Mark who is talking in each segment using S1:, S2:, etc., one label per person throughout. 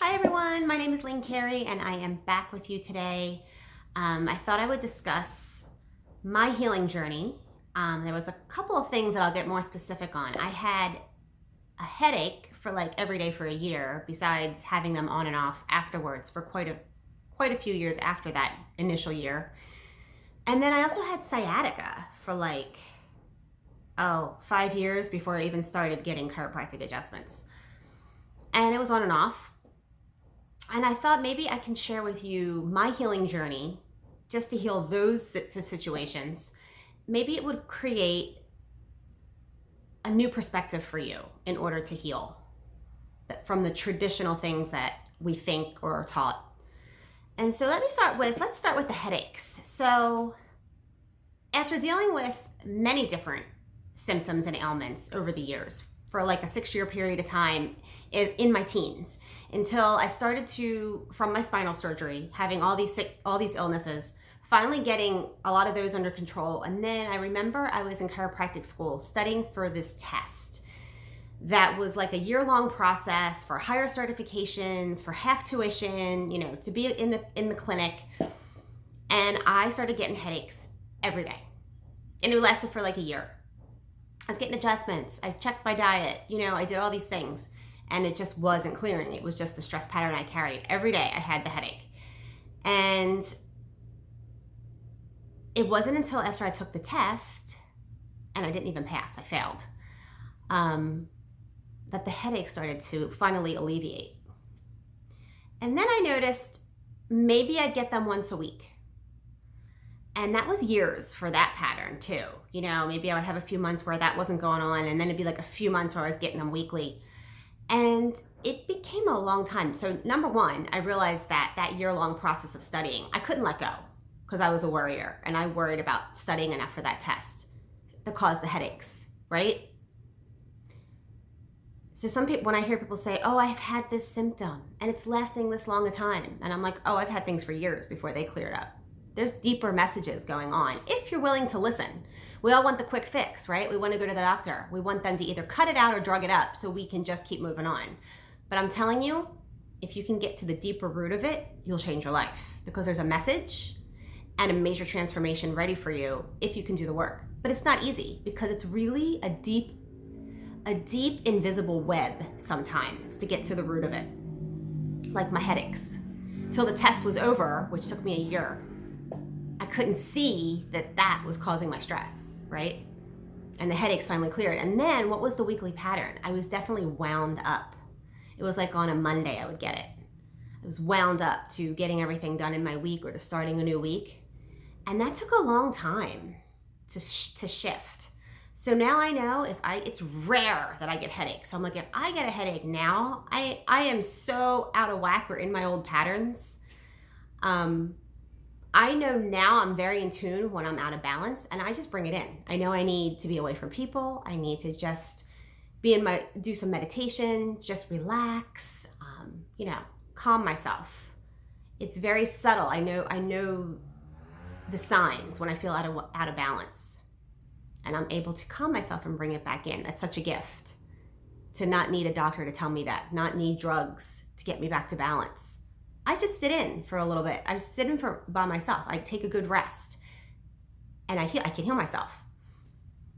S1: Hi everyone, my name is Lynn Carey and I am back with you today. I thought I would discuss my healing journey. There was a couple of things that I'll get more specific on. I had a headache for like every day for a year, besides having them on and off afterwards for quite a few years after that initial year. And then I also had sciatica for 5 years before I even started getting chiropractic adjustments. And it was on and off. And I thought maybe I can share with you my healing journey just to heal those situations. Maybe it would create a new perspective for you in order to heal from the traditional things that we think or are taught. And so let's start with the headaches. So after dealing with many different symptoms and ailments over the years, for like a 6-year period of time in my teens, until I started to, from my spinal surgery, having all these illnesses, finally getting a lot of those under control. And then I remember I was in chiropractic school studying for this test that was like a year-long process for higher certifications, for half tuition, to be in the clinic. And I started getting headaches every day. And it lasted for like a year. I was getting adjustments. I checked my diet. I did all these things and it just wasn't clearing. It was just the stress pattern I carried. Every day I had the headache. And it wasn't until after I took the test, and I didn't even pass, I failed, that the headache started to finally alleviate. And then I noticed maybe I'd get them once a week. And that was years for that pattern too. Maybe I would have a few months where that wasn't going on, and then it'd be like a few months where I was getting them weekly. And it became a long time. So number one, I realized that year-long process of studying, I couldn't let go because I was a worrier and I worried about studying enough for that test that caused the headaches, right? So some people, when I hear people say, oh, I've had this symptom and it's lasting this long a time. And I'm like, oh, I've had things for years before they cleared up. There's deeper messages going on if you're willing to listen. We all want the quick fix, right? We want to go to the doctor. We want them to either cut it out or drug it up so we can just keep moving on. But I'm telling you, if you can get to the deeper root of it, you'll change your life, because there's a message and a major transformation ready for you if you can do the work. But it's not easy, because it's really a deep invisible web sometimes to get to the root of it. Like my headaches. Till the test was over, which took me a year, I couldn't see that was causing my stress, right? And the headaches finally cleared. And then what was the weekly pattern? I was definitely wound up. It was like on a Monday I would get it. I was wound up to getting everything done in my week or to starting a new week. And that took a long time to shift. So now I know it's rare that I get headaches. So I'm like, if I get a headache now, I am so out of whack or in my old patterns. I know now I'm very in tune when I'm out of balance, and I just bring it in. I know I need to be away from people. I need to just do some meditation, just relax, calm myself. It's very subtle. I know the signs when I feel out of balance, and I'm able to calm myself and bring it back in. That's such a gift, to not need a doctor to tell me that, not need drugs to get me back to balance. I just sit in for a little bit. I sit in by myself. I take a good rest and I can heal myself.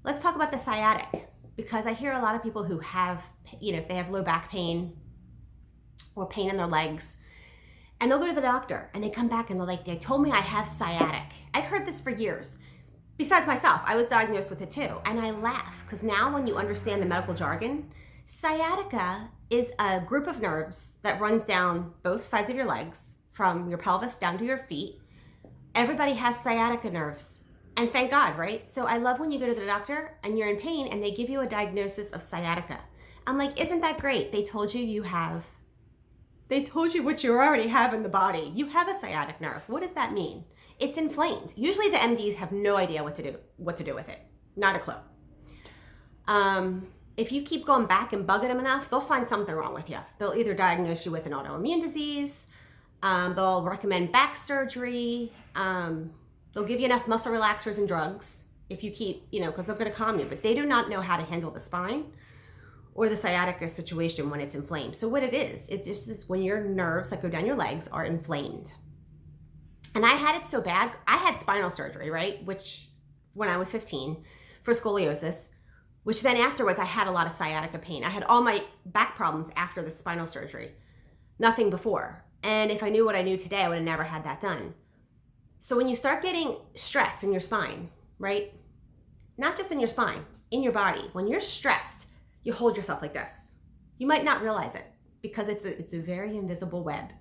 S1: Let's talk about the sciatic, because I hear a lot of people who have, if they have low back pain or pain in their legs, and they'll go to the doctor and they come back and they're like, they told me I have sciatic. I've heard this for years. Besides myself, I was diagnosed with it too. And I laugh, because now when you understand the medical jargon, sciatica is a group of nerves that runs down both sides of your legs, from your pelvis down to your feet. Everybody has sciatica nerves. And thank God, right? So I love when you go to the doctor and you're in pain and they give you a diagnosis of sciatica. I'm like, isn't that great? They told you what you already have in the body. You have a sciatic nerve. What does that mean? It's inflamed. Usually the MDs have no idea what to do with it. Not a clue. If you keep going back and bugging them enough, they'll find something wrong with you. They'll either diagnose you with an autoimmune disease, they'll recommend back surgery, they'll give you enough muscle relaxers and drugs if you keep, because they're going to calm you, but they do not know how to handle the spine or the sciatica situation when it's inflamed. So what it is just this, when your nerves that go down your legs are inflamed. And I had it so bad, I had spinal surgery, right? Which when I was 15 for scoliosis, which then afterwards I had a lot of sciatica pain. I had all my back problems after the spinal surgery, nothing before. And if I knew what I knew today, I would have never had that done. So when you start getting stress in your spine, right? Not just in your spine, in your body, when you're stressed, you hold yourself like this. You might not realize it because it's a very invisible web.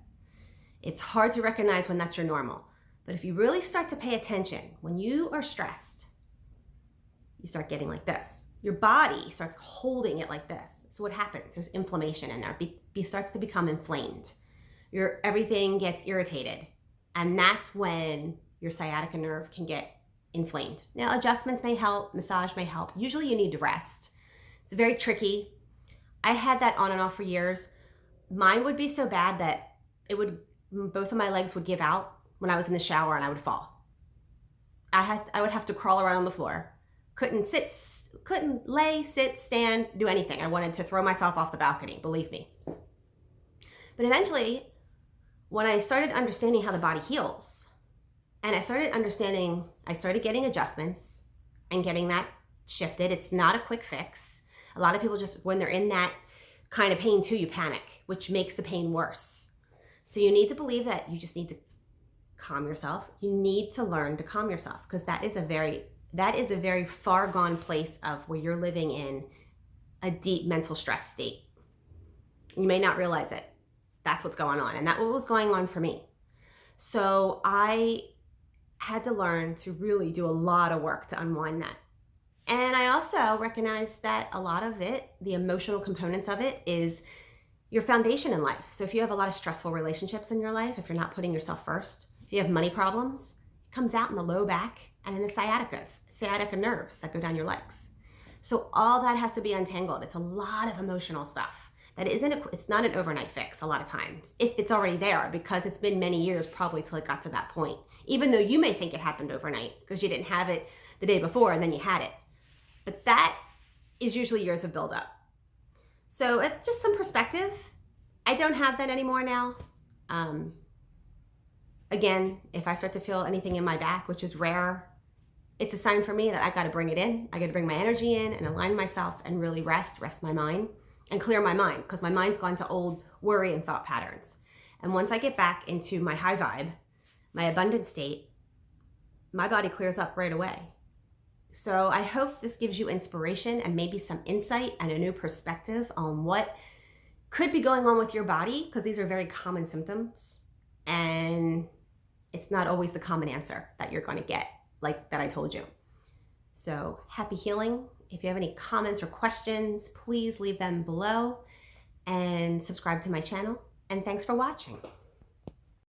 S1: It's hard to recognize when that's your normal. But if you really start to pay attention, when you are stressed, you start getting like this. Your body starts holding it like this. So what happens? There's inflammation in there. It starts to become inflamed. Everything gets irritated. And that's when your sciatica nerve can get inflamed. Now, adjustments may help, massage may help. Usually you need to rest. It's very tricky. I had that on and off for years. Mine would be so bad that both of my legs would give out when I was in the shower and I would fall. I would have to crawl around on the floor. Couldn't lay, sit, stand, do anything. I wanted to throw myself off the balcony, believe me. But eventually, when I started understanding how the body heals, and I started getting adjustments and getting that shifted. It's not a quick fix. A lot of people just, when they're in that kind of pain too, you panic, which makes the pain worse. So you need to believe that you just need to calm yourself. You need to learn to calm yourself because that is a very far gone place of where you're living in a deep mental stress state. You may not realize it. That's what's going on. And that's what was going on for me. So I had to learn to really do a lot of work to unwind that. And I also recognized that a lot of it, the emotional components of it, is your foundation in life. So if you have a lot of stressful relationships in your life, if you're not putting yourself first, if you have money problems, it comes out in the low back and in the sciatica nerves that go down your legs. So all that has to be untangled. It's a lot of emotional stuff. It's not an overnight fix a lot of times, if it's already there, because it's been many years probably till it got to that point. Even though you may think it happened overnight because you didn't have it the day before and then you had it. But that is usually years of buildup. So just some perspective. I don't have that anymore now. Again, if I start to feel anything in my back, which is rare, it's a sign for me that I got to bring it in. I got to bring my energy in and align myself and really rest my mind and clear my mind because my mind's gone to old worry and thought patterns. And once I get back into my high vibe, my abundant state, my body clears up right away. So I hope this gives you inspiration and maybe some insight and a new perspective on what could be going on with your body, because these are very common symptoms and it's not always the common answer that you're going to get, like that I told you. So happy healing. If you have any comments or questions, please leave them below and subscribe to my channel. And thanks for watching.